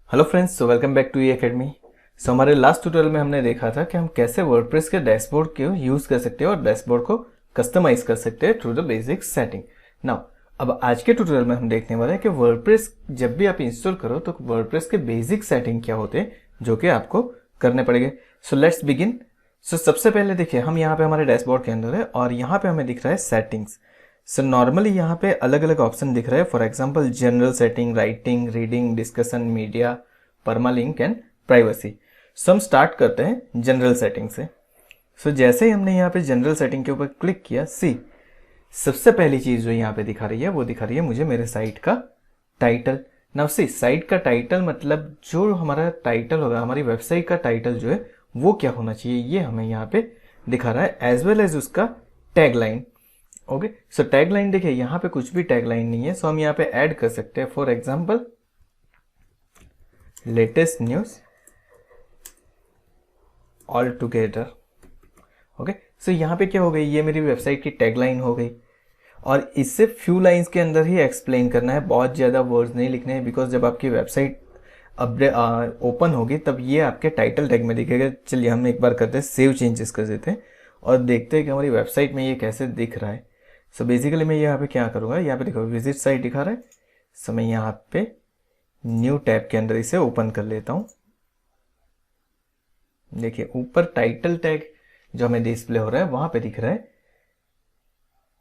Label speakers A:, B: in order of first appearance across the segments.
A: Hello friends, so welcome back to E academy. So हमारे last tutorial में हमने देखा था कि हम कैसे वर्डप्रेस के डैशबोर्ड को यूज़ कर सकते हैं और डैशबोर्ड को कस्टमाइज कर सकते हैं through the basic setting. Now अब आज के ट्यूटोरियल में हम देखने वाले हैं कि वर्डप्रेस जब भी आप इंस्टॉल करो तो वर्डप्रेस के बेसिक सेटिंग क्या होते हैं जो कि आपको करने पड़ेंगे। So let's begin. सो सबसे पहले देखिए, हम यहाँ पे हमारे डैशबोर्ड के अंदर है और यहाँ पे हमें दिख रहा है सेटिंग्स। सो नॉर्मली यहाँ पे अलग अलग ऑप्शन दिख रहे हैं। For example general setting, writing, reading, discussion, media, permalink and privacy. So हम स्टार्ट करते हैं जनरल सेटिंग से। सो जैसे ही हमने यहाँ पे जनरल सेटिंग के ऊपर क्लिक किया, सी सबसे पहली चीज जो यहाँ पे दिखा रही है वो दिखा रही है मुझे मेरे साइट का टाइटल। नाउ सी साइट का टाइटल मतलब जो हमारा टाइटल होगा, हमारी वेबसाइट का टाइटल जो है वो क्या होना चाहिए, ये हमें यहाँ पे दिखा रहा है, एज वेल एज उसका टैगलाइन। ओके, सो टैगलाइन देखिए यहाँ पे कुछ भी टैगलाइन नहीं है। सो हम यहाँ पे ऐड कर सकते हैं, for example latest news all together. Okay, so यहाँ पे क्या हो गई, ये मेरी वेबसाइट की टैगलाइन हो गई और इससे फ्यू लाइंस के अंदर ही एक्सप्लेन करना है, बहुत ज़्यादा वर्ड्स नहीं लिखने हैं। बिकॉज जब आपकी वेबसाइट अपडेट ओपन होगी तब ये आपके टाइटल टैग में दिखेगा। चलिए हम एक बार करते हैं, सेव चेंजेस कर देते हैं और देखते हैं कि हमारी वेबसाइट में ये कैसे दिख रहा है। सो बेसिकली मैं यहाँ पे क्या करूँगा, यहाँ पे देखो विजिट साइट दिखा रहा है। सो मैं यहाँ पे न्यू टैब के अंदर इसे ओपन कर लेता हूँ। देखिए ऊपर टाइटल टैग जो हमें डिस्प्ले हो रहा है वहां पे दिख रहा है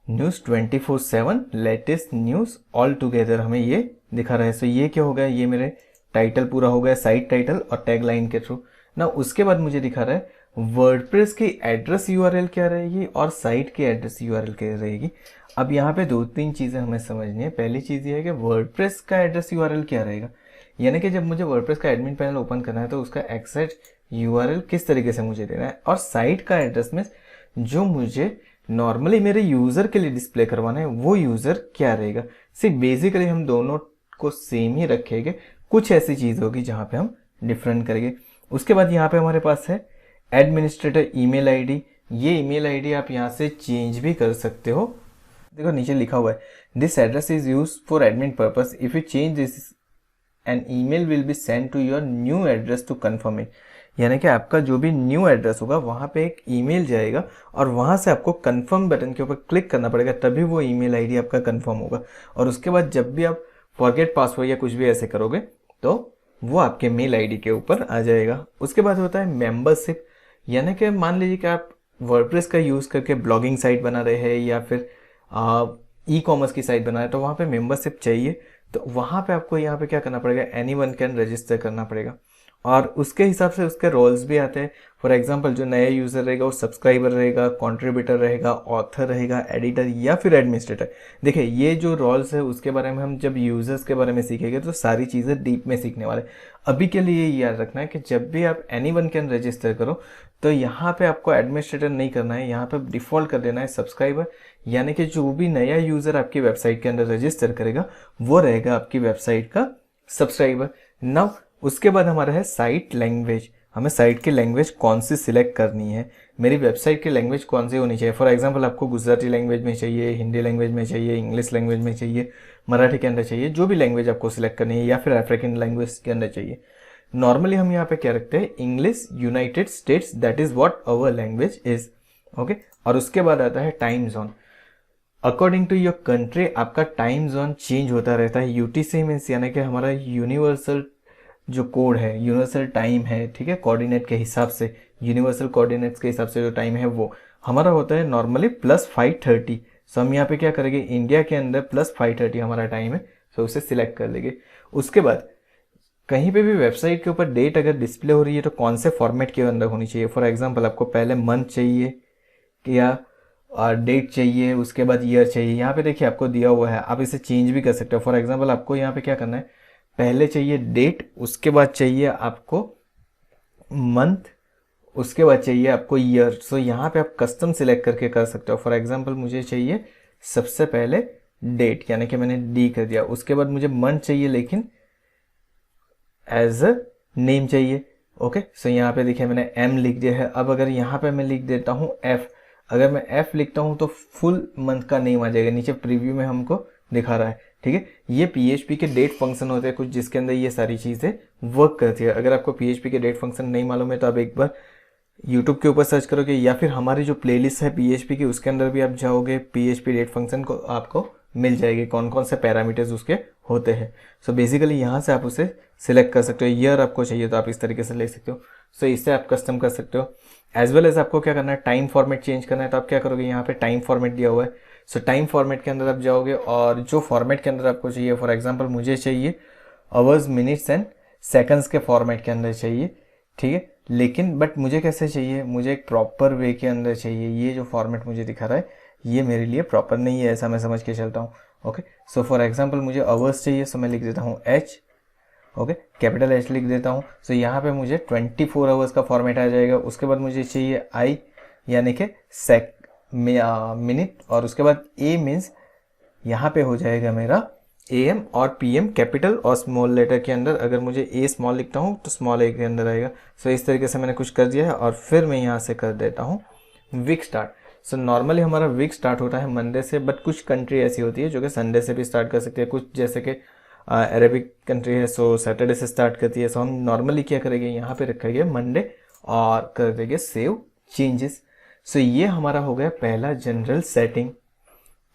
A: news 24/7 latest news all together, हमें ये दिखा रहा है। सो ये क्या हो गया, ये मेरे टाइटल पूरा हो गया, साइट टाइटल और टैग लाइन के थ्रू। ना उसके बाद मुझे दिखा रहा है वर्डप्रेस की एड्रेस यूआरएल क्या रहेगी और साइट की एड्रेस यूआरएल क्या रहेगी। अब यहाँ पे दो तीन चीजें हमें समझनी है। पहली चीज ये है कि वर्डप्रेस का एड्रेस यूआरएल क्या रहेगा, यानी कि जब मुझे वर्डप्रेस का एडमिन पैनल ओपन करना है तो उसका एग्जैक्ट यूआरएल किस तरीके से मुझे देना है, और साइट का एड्रेस में जो मुझे नॉर्मली मेरे यूजर के लिए डिस्प्ले करवाना है वो यूजर क्या रहेगा। सिर्फ बेसिकली हम दोनों को सेम ही रखेंगे, कुछ ऐसी चीज होगी जहां पे हम डिफरेंट करेंगे। उसके बाद यहाँ पे हमारे पास है एडमिनिस्ट्रेटर ईमेल आईडी। ये ईमेल आईडी आप यहाँ से चेंज भी कर सकते हो। देखो नीचे लिखा हुआ है this address is use for admin purpose, if you change this an email will be send to your new address to confirm it. यानी कि आपका जो भी न्यू एड्रेस होगा वहां पे एक ईमेल जाएगा और वहां से आपको कंफर्म बटन के ऊपर क्लिक करना पड़ेगा, तभी वो ईमेल आईडी आपका कंफर्म होगा। और उसके बाद जब भी आप फॉरगेट पासवर्ड या कुछ भी ऐसे करोगे तो वो आपके मेल आईडी के ऊपर आ जाएगा। उसके बाद होता है मेंबरशिप, यानी कि मान लीजिए कि आप वर्डप्रेस का यूज करके ब्लॉगिंग साइट बना रहे हैं या फिर ई कॉमर्स की साइट बना रहे हैं, तो वहां पे मेंबरशिप चाहिए। तो वहां पे आपको यहाँ पे क्या करना पड़ेगा, एनीवन कैन रजिस्टर करना पड़ेगा और उसके हिसाब से उसके रोल्स भी आते हैं। फॉर एग्जांपल जो नया यूजर रहेगा वो सब्सक्राइबर रहेगा, कंट्रीब्यूटर रहेगा, ऑथर रहेगा, एडिटर या फिर एडमिनिस्ट्रेटर। देखिए ये जो रोल्स है उसके बारे में हम जब यूजर्स के बारे में सीखेंगे तो सारी चीज़ें डीप में सीखने वाले। अभी के लिए याद रखना है कि जब भी आप एनीवन कैन रजिस्टर करो तो यहाँ पे आपको एडमिनिस्ट्रेटर नहीं करना है, यहाँ पे डिफॉल्ट कर देना है सब्सक्राइबर। यानी कि जो भी नया यूजर आपकी वेबसाइट के अंदर रजिस्टर करेगा वो रहेगा आपकी वेबसाइट का सब्सक्राइबर। नाउ उसके बाद हमारा है साइट लैंग्वेज। हमें साइट की लैंग्वेज कौन सी सिलेक्ट करनी है, मेरी वेबसाइट की लैंग्वेज कौन सी होनी चाहिए। फॉर एग्जांपल आपको गुजराती लैंग्वेज में चाहिए, हिंदी लैंग्वेज में चाहिए, इंग्लिश लैंग्वेज में चाहिए, मराठी के अंदर चाहिए, जो भी लैंग्वेज आपको सिलेक्ट करनी है, या फिर अफ्रीकन लैंग्वेज के अंदर चाहिए। नॉर्मली हम यहाँ पे क्या रखते हैं, English United States, that is what our language is. Okay, और उसके बाद आता है time zone. According to your country आपका टाइम जोन चेंज होता रहता है। यूटीसी मीन्स यानी कि हमारा यूनिवर्सल जो कोड है, यूनिवर्सल टाइम है, ठीक है, कोऑर्डिनेट के हिसाब से, यूनिवर्सल कोऑर्डिनेट्स के हिसाब से जो टाइम है वो हमारा होता है नॉर्मली +5:30। सो हम यहाँ पे क्या करेंगे, इंडिया के अंदर +5:30 हमारा टाइम है, सो उसे सिलेक्ट कर लेंगे। उसके बाद कहीं पे भी वेबसाइट के ऊपर डेट अगर डिस्प्ले हो रही है तो कौन से फॉर्मेट के अंदर होनी चाहिए। फॉर एग्जाम्पल आपको पहले मंथ चाहिए या डेट चाहिए, उसके बाद ईयर चाहिए। यहाँ पे देखिए आपको दिया हुआ है, आप इसे चेंज भी कर सकते हो। फॉर एग्जाम्पल आपको यहाँ पे क्या करना है, पहले चाहिए डेट, उसके बाद चाहिए आपको मंथ, उसके बाद चाहिए आपको ईयर। सो यहाँ पे आप कस्टम सिलेक्ट करके कर सकते हो। फॉर एग्जांपल मुझे चाहिए सबसे पहले डेट, यानी कि मैंने डी कर दिया। उसके बाद मुझे मंथ चाहिए लेकिन एज अ नेम चाहिए। ओके, सो यहाँ पे देखिए मैंने एम लिख दिया है। अब अगर यहाँ पे मैं लिख देता हूँ एफ, अगर मैं एफ लिखता हूँ तो फुल मंथ का नेम आ जाएगा, नीचे प्रीव्यू में हमको दिखा रहा है, ठीक है, ये PHP के डेट फंक्शन होते हैं कुछ, जिसके अंदर ये सारी चीज़ें वर्क करती है। अगर आपको PHP के डेट फंक्शन नहीं मालूम है तो आप एक बार YouTube के ऊपर सर्च करोगे, या फिर हमारी जो प्लेलिस्ट है PHP की उसके अंदर भी आप जाओगे, PHP डेट फंक्शन को आपको मिल जाएगी कौन कौन से पैरामीटर्स उसके होते हैं। सो बेसिकली यहाँ से आप उसे सिलेक्ट कर सकते हो। ईयर आपको चाहिए तो आप इस तरीके से ले सकते हो। सो इससे आप कस्टम कर सकते हो। एज वेल एज आपको क्या करना है, टाइम फॉर्मेट चेंज करना है, तो आप क्या करोगे, यहाँ पे टाइम फॉर्मेट दिया हुआ है। सो टाइम फॉर्मेट के अंदर आप जाओगे और जो फॉर्मेट के अंदर आपको चाहिए, फॉर एग्जाम्पल मुझे चाहिए आवर्स, मिनट्स एंड सेकंड्स के फॉर्मेट के अंदर चाहिए, ठीक है। लेकिन बट मुझे कैसे चाहिए, मुझे एक प्रॉपर वे के अंदर चाहिए। ये जो फॉर्मेट मुझे दिखा रहा है ये मेरे लिए प्रॉपर नहीं है, ऐसा मैं समझ के चलता हूँ। ओके, सो फॉर एग्जांपल मुझे आवर्स चाहिए, सो मैं लिख देता हूँ H, ओके, कैपिटल H लिख देता हूँ। सो यहाँ पे मुझे 24 आवर्स का फॉर्मेट आ जाएगा। उसके बाद मुझे चाहिए I यानी कि मिनट, और उसके बाद A मीन्स यहाँ पे हो जाएगा मेरा AM और PM कैपिटल और स्मॉल लेटर के अंदर। अगर मुझे A स्मॉल लिखता हूँ तो स्मॉल A के अंदर आएगा। सो इस तरीके से मैंने कुछ कर दिया है और फिर मैं यहाँ से कर देता हूँ वीक स्टार्ट। सो नॉर्मली हमारा वीक स्टार्ट होता है मंडे से, बट कुछ कंट्री ऐसी होती है जो कि संडे से भी स्टार्ट कर सकती है। कुछ जैसे कि अरेबिक कंट्री है सो सैटरडे से स्टार्ट करती है। सो हम नॉर्मली क्या करेंगे, यहाँ पे रखेंगे मंडे और कर देंगे सेव चेंजेस। सो ये हमारा हो गया पहला जनरल सेटिंग।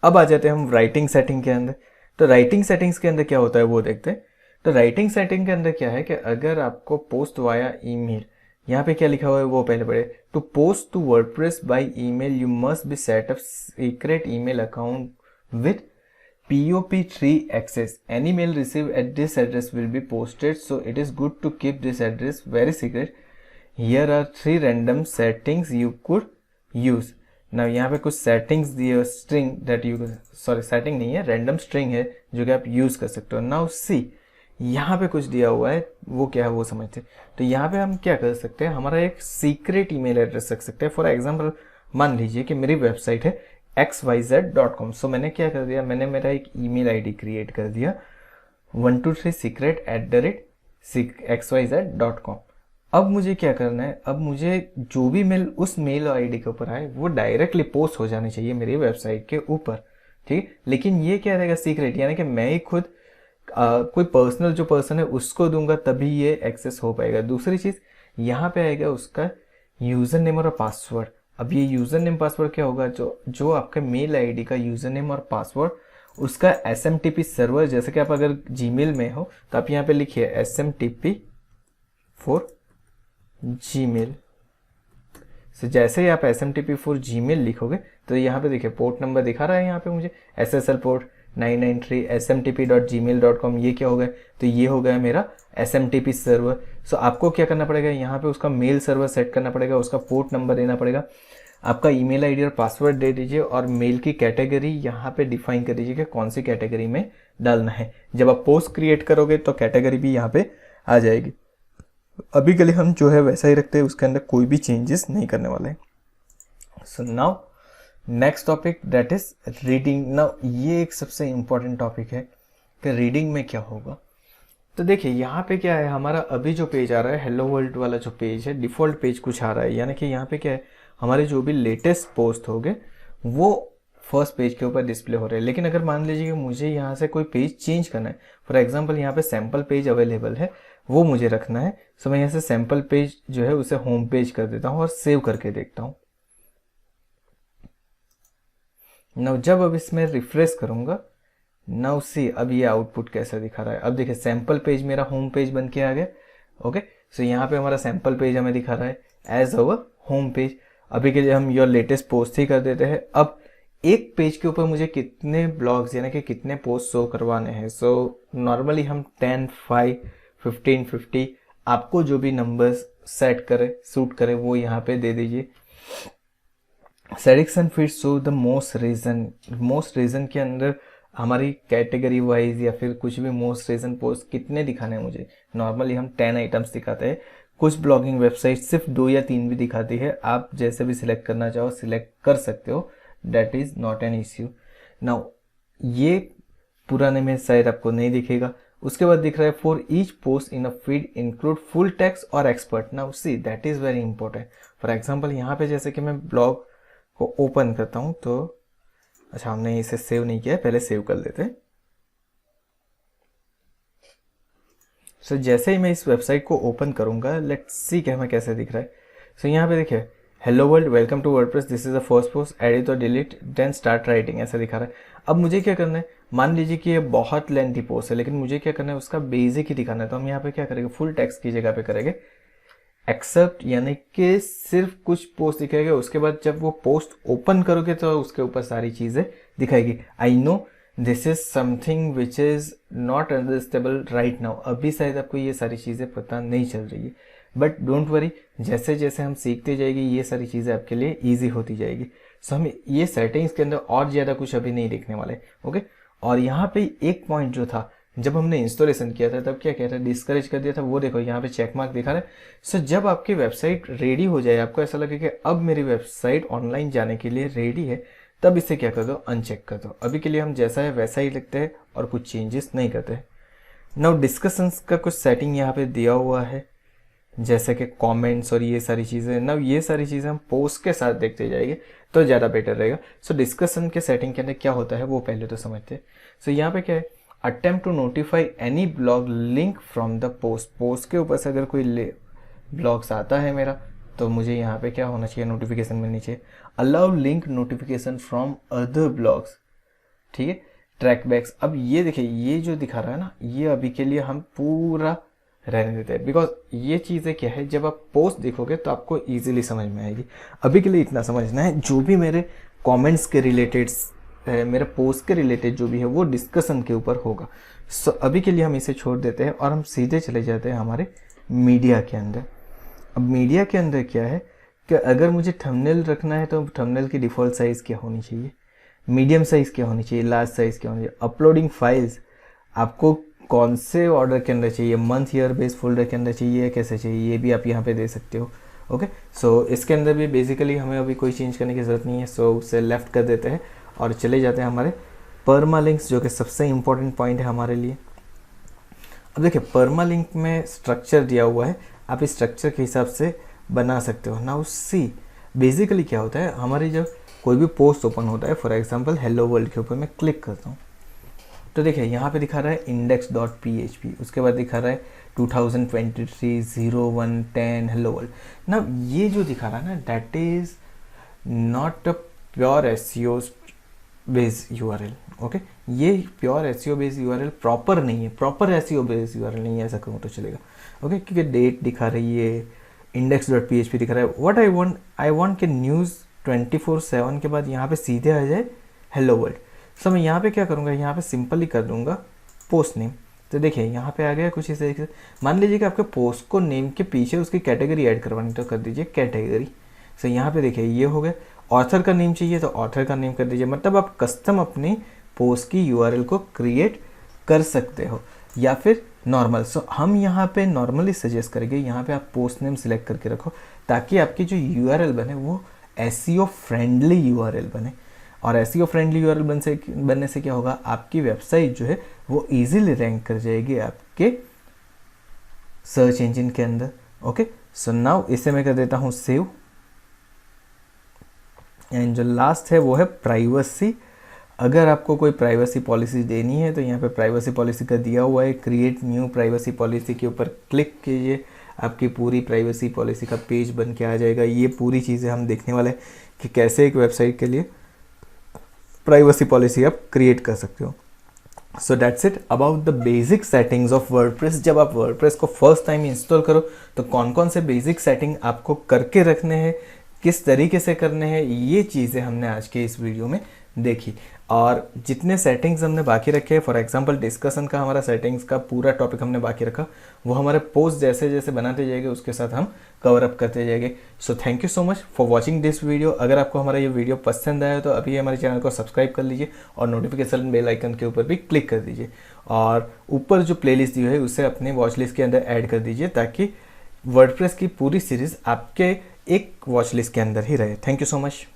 A: अब आ जाते हैं हम राइटिंग सेटिंग के अंदर। तो राइटिंग सेटिंग्स के अंदर क्या होता है वो देखते हैं। तो राइटिंग सेटिंग के अंदर क्या है कि अगर आपको पोस्ट वाया ईमेल, यहाँ पे क्या लिखा हुआ है वो पहले पढ़े। To post to WordPress by email you must be set up secret email account with POP3 access. Any mail received at this address will be posted, so it is good to keep this address very secret. Here are 3 random settings you could use. Now यहाँ पे कुछ settings दिए, string that you, sorry setting नहीं है, random string है जो कि आप यूज कर सकते हो। नाउ सी यहाँ पे कुछ दिया हुआ है, वो क्या है वो समझते हैं। तो यहाँ पे हम क्या कर सकते हैं, हमारा एक सीक्रेट ईमेल एड्रेस रख सकते हैं। फॉर एग्जांपल मान लीजिए कि मेरी वेबसाइट है xyz.com। सो मैंने क्या कर दिया, मैंने मेरा एक ईमेल आईडी क्रिएट कर दिया 123secret@xyz.com। अब मुझे क्या करना है, अब मुझे जो भी मेल उस मेल आईडी के ऊपर आए वो डायरेक्टली पोस्ट हो जानी चाहिए मेरी वेबसाइट के ऊपर, ठीक। लेकिन ये क्या रहेगा, सीक्रेट, यानी कि मैं ही खुद कोई पर्सनल जो पर्सन है उसको दूंगा तभी ये एक्सेस हो पाएगा। दूसरी चीज यहाँ पे आएगा उसका यूजर नेम और पासवर्ड। अब ये यूजर नेम पासवर्ड क्या होगा, जो आपका मेल आईडी का यूजर नेम और पासवर्ड उसका SMTP सर्वर, जैसे कि आप अगर जीमेल में हो तो आप यहाँ पे लिखिए SMTP फॉर जीमेल। तो जैसे ही आप SMTP फॉर जीमेल लिखोगे तो यहाँ पे देखिए पोर्ट नंबर दिखा रहा है यहाँ पे मुझे SSL पोर्ट 993 smtp.gmail.com। ये क्या हो गया, तो ये हो गया मेरा SMTP सर्वर। सो आपको क्या करना पड़ेगा, यहाँ पे उसका मेल सर्वर सेट करना पड़ेगा, उसका पोर्ट नंबर देना पड़ेगा, आपका ईमेल आईडी और पासवर्ड दे दीजिए और मेल की कैटेगरी यहाँ पे डिफाइन कर दीजिए कि कौन सी कैटेगरी में डालना है। जब आप पोस्ट क्रिएट करोगे तो कैटेगरी भी यहाँ पे आ जाएगी। अभी के लिए हम जो है वैसा ही रखते हैं, उसके अंदर कोई भी चेंजेस नहीं करने वाले हैं। So now next topic that is reading. Now ये एक सबसे इंपॉर्टेंट टॉपिक है कि रीडिंग में क्या होगा। तो देखिए यहाँ पे क्या है, हमारा अभी जो पेज आ रहा है हेलो वर्ल्ड वाला जो पेज है, डिफॉल्ट पेज कुछ आ रहा है, यानी कि यहाँ पे क्या है, हमारे जो भी लेटेस्ट पोस्ट हो गए वो फर्स्ट पेज के ऊपर डिस्प्ले हो रहे हैं। लेकिन अगर मान लीजिए कि मुझे यहाँ से कोई पेज चेंज करना है, फॉर एग्जांपल यहाँ पे सैम्पल पेज अवेलेबल है वो मुझे रखना है, सो मैं यहाँ से सैम्पल पेज जो है उसे होम पेज कर देता हूँ और सेव करके देखता हूँ। नाउ जब अब इसमें रिफ्रेश करूंगा, नाउ सी अब ये आउटपुट कैसा दिखा रहा है। अब देखिए सैम्पल पेज मेरा होम पेज बन के आ गया। ओके, सो यहाँ पे हमारा सैम्पल पेज हमें दिखा रहा है एज अवर होम पेज। अभी के लिए हम योर लेटेस्ट पोस्ट ही कर देते हैं। अब एक पेज के ऊपर मुझे कितने ब्लॉग्स यानी कि कितने पोस्ट शो करवाने हैं। सो नॉर्मली हम 10, 5, 15, 50 आपको जो भी नंबर्स सेट करे सूट करे वो यहाँ पे दे दीजिए। सेलेक्शन फिर शो द मोस्ट रीजन के अंदर हमारी कैटेगरी वाइज या फिर कुछ भी मोस्ट रीजन पोस्ट कितने दिखाने हैं मुझे। नॉर्मली हम 10 आइटम्स दिखाते हैं, कुछ ब्लॉगिंग वेबसाइट सिर्फ 2 या 3 भी दिखाती है। आप जैसे भी सिलेक्ट करना चाहो सिलेक्ट कर सकते हो, that is not an issue. Now ये पुराने में शायद आपको नहीं दिखेगा। उसके बाद दिख रहा है for each post in a feed include full text और excerpt. Now see that is very important. For example यहाँ पे जैसे कि मैं ब्लॉग को ओपन करता हूँ तो अच्छा हमने इसे सेव नहीं किया है, पहले सेव कर लेते हैं। सो जैसे ही मैं इस वेबसाइट को ओपन करूँगा, लेट्स सी कि हमें कैसे दिख रहा है। सो यहाँ पे देखिए, hello world, welcome to WordPress, this is the first post, edit और डिलीट देन स्टार्ट राइटिंग, ऐसा दिखा रहा है। अब मुझे क्या करना है, मान लीजिए कि ये बहुत लेंथी पोस्ट है, लेकिन मुझे क्या करना है, उसका बेसिक ही दिखाना है। तो हम यहाँ पे क्या करेंगे, फुल टेक्स्ट की जगह पे करेंगे एक्सेप्ट, यानी कि सिर्फ कुछ पोस्ट दिखाएगा। उसके बाद जब वो पोस्ट ओपन करोगे तो उसके ऊपर सारी चीज़ें दिखाएगी। I know this is something which is not understandable right now, अभी शायद आपको ये सारी चीज़ें पता नहीं चल रही है, बट डोंट वरी, जैसे जैसे हम सीखते जाएंगे ये सारी चीज़ें आपके लिए ईजी होती जाएगी। सो हम ये सेटिंग्स के अंदर और ज़्यादा कुछ अभी नहीं देखने वाले, ओके। और यहाँ पे एक पॉइंट जो था, जब हमने इंस्टॉलेशन किया था तब क्या कहता है, डिस्करेज कर दिया था, वो देखो यहाँ पे चेक मार्क दिखा रहा है। सो जब आपकी वेबसाइट रेडी हो जाए, आपको ऐसा लगे कि अब मेरी वेबसाइट ऑनलाइन जाने के लिए रेडी है, तब इसे क्या कर दो, अनचेक कर दो। अभी के लिए हम जैसा है वैसा ही लिखते हैं और कुछ चेंजेस नहीं करते हैं। नाउ डिस्कशंस का कुछ सेटिंग यहाँ पे दिया हुआ है, जैसे कि कमेंट्स और ये सारी चीज़ें। नाउ ये सारी चीज़ें हम पोस्ट के साथ देखते जाएंगे तो ज़्यादा बेटर रहेगा। सो डिस्कशन के सेटिंग के अंदर क्या होता है वो पहले तो समझते हैं। सो यहाँ पे क्या है, attempt to notify any blog link from the post, post के ऊपर से अगर कोई ब्लॉग्स आता है मेरा, तो मुझे यहाँ पे क्या होना चाहिए, नोटिफिकेशन मिलनी चाहिए। Allow link notification from other blogs, ठीक है। ट्रैकबैक्स, अब ये देखिए, ये जो दिखा रहा है ना, ये अभी के लिए हम पूरा रहने देते हैं, बिकॉज ये चीज़ें क्या है, जब आप पोस्ट देखोगे तो आपको इजीली समझ में आएगी। अभी के लिए इतना समझना है, जो भी मेरे कमेंट्स के रिलेटेड, मेरे पोस्ट के रिलेटेड जो भी है वो डिस्कशन के ऊपर होगा। सो अभी के लिए हम इसे छोड़ देते हैं और हम सीधे चले जाते हैं हमारे मीडिया के अंदर। अब मीडिया के अंदर क्या है कि अगर मुझे थंबनेल रखना है तो थंबनेल की डिफ़ॉल्ट साइज़ क्या होनी चाहिए, मीडियम साइज़ क्या होनी चाहिए, लार्ज साइज़ क्या होनी चाहिए। अपलोडिंग फाइल्स आपको कौन से ऑर्डर के अंदर चाहिए, मंथ ईयर बेस फोल्डर के अंदर चाहिए, कैसे चाहिए, ये भी आप यहाँ पे दे सकते हो, ओके। सो इसके अंदर भी बेसिकली हमें अभी कोई चेंज करने की ज़रूरत नहीं है। सो उसे लेफ़्ट कर देते हैं और चले जाते हैं हमारे परमालिंक्स, जो कि सबसे इम्पोर्टेंट पॉइंट है हमारे लिए। अब देखिए, परमालिंक में स्ट्रक्चर दिया हुआ है, आप इस स्ट्रक्चर के हिसाब से बना सकते हो। नाउ सी बेसिकली क्या होता है, हमारी जब कोई भी पोस्ट ओपन होता है, फॉर एग्जांपल हेलो वर्ल्ड के ऊपर मैं क्लिक करता हूँ, तो देखिए यहाँ पे दिखा रहा है index.php, उसके बाद दिखा रहा है 2023 01 10 हेलो वर्ल्ड ना। ये जो दिखा रहा है ना, that is not a pure SEO based URL, okay. ये pure SEO based URL proper नहीं है, प्रॉपर SEO बेस्ड URL नहीं है, ऐसा कहूँ तो चलेगा, ओके। क्योंकि डेट दिखा रही है, index.php दिखा रहा है। व्हाट आई वांट कि न्यूज़ 24/7 के बाद यहाँ पे सीधे आ जाए हेलो वर्ल्ड। सो मैं यहाँ पे क्या करूँगा, यहाँ पे सिंपली कर दूँगा पोस्ट नेम। तो देखिए यहाँ पे आ गया कुछ इस तरीके से। मान लीजिए कि आपके पोस्ट को नेम के पीछे उसकी कैटेगरी ऐड करवानी, तो कर दीजिए कैटेगरी। सो यहाँ पे देखिए ये हो गया। ऑथर का नेम चाहिए तो ऑथर का नेम कर दीजिए, मतलब आप कस्टम अपनी पोस्ट की URL को क्रिएट कर सकते हो, या फिर नॉर्मल। सो हम यहाँ पे नॉर्मली सजेस्ट करेंगे, यहाँ पे आप पोस्ट नेम सिलेक्ट करके रखो, ताकि आपकी जो URL बने वो SEO फ्रेंडली URL बने। और SEO फ्रेंडली URL बनने से क्या होगा, आपकी वेबसाइट जो है वो इजीली रैंक कर जाएगी आपके सर्च इंजन के अंदर, ओके। सो नाउ इसे मैं कर देता हूँ सेव। एंड जो लास्ट है वो है प्राइवेसी। अगर आपको कोई प्राइवेसी पॉलिसी देनी है तो यहाँ पे प्राइवेसी पॉलिसी का दिया हुआ है, क्रिएट न्यू प्राइवेसी पॉलिसी के ऊपर क्लिक कीजिए, आपकी पूरी प्राइवेसी पॉलिसी का पेज बन के आ जाएगा। ये पूरी चीज़ें हम देखने वाले हैं कि कैसे एक वेबसाइट के लिए प्राइवेसी पॉलिसी आप क्रिएट कर सकते हो। So that's it about the basic settings of WordPress. जब आप वर्डप्रेस को फर्स्ट टाइम इंस्टॉल करो तो कौन कौन से बेसिक सेटिंग आपको करके रखने हैं, किस तरीके से करने हैं, ये चीज़ें हमने आज के इस वीडियो में देखी। और जितने सेटिंग्स हमने बाकी रखे, फॉर एग्जांपल डिस्कशन का हमारा सेटिंग्स का पूरा टॉपिक हमने बाकी रखा, वो हमारे पोस्ट जैसे जैसे बनाते जाएंगे उसके साथ हम कवर अप करते जाएंगे। So thank you so much for watching this video. अगर आपको हमारा ये वीडियो पसंद आया तो अभी हमारे चैनल को सब्सक्राइब कर लीजिए और नोटिफिकेशन बेल आइकन के ऊपर भी क्लिक कर दीजिए, और ऊपर जो प्लेलिस्ट दी है उसे अपने वॉच लिस्ट के अंदर ऐड कर दीजिए, ताकि वर्डप्रेस की पूरी सीरीज़ आपके एक वॉच लिस्ट के अंदर ही रहे। Thank you so much.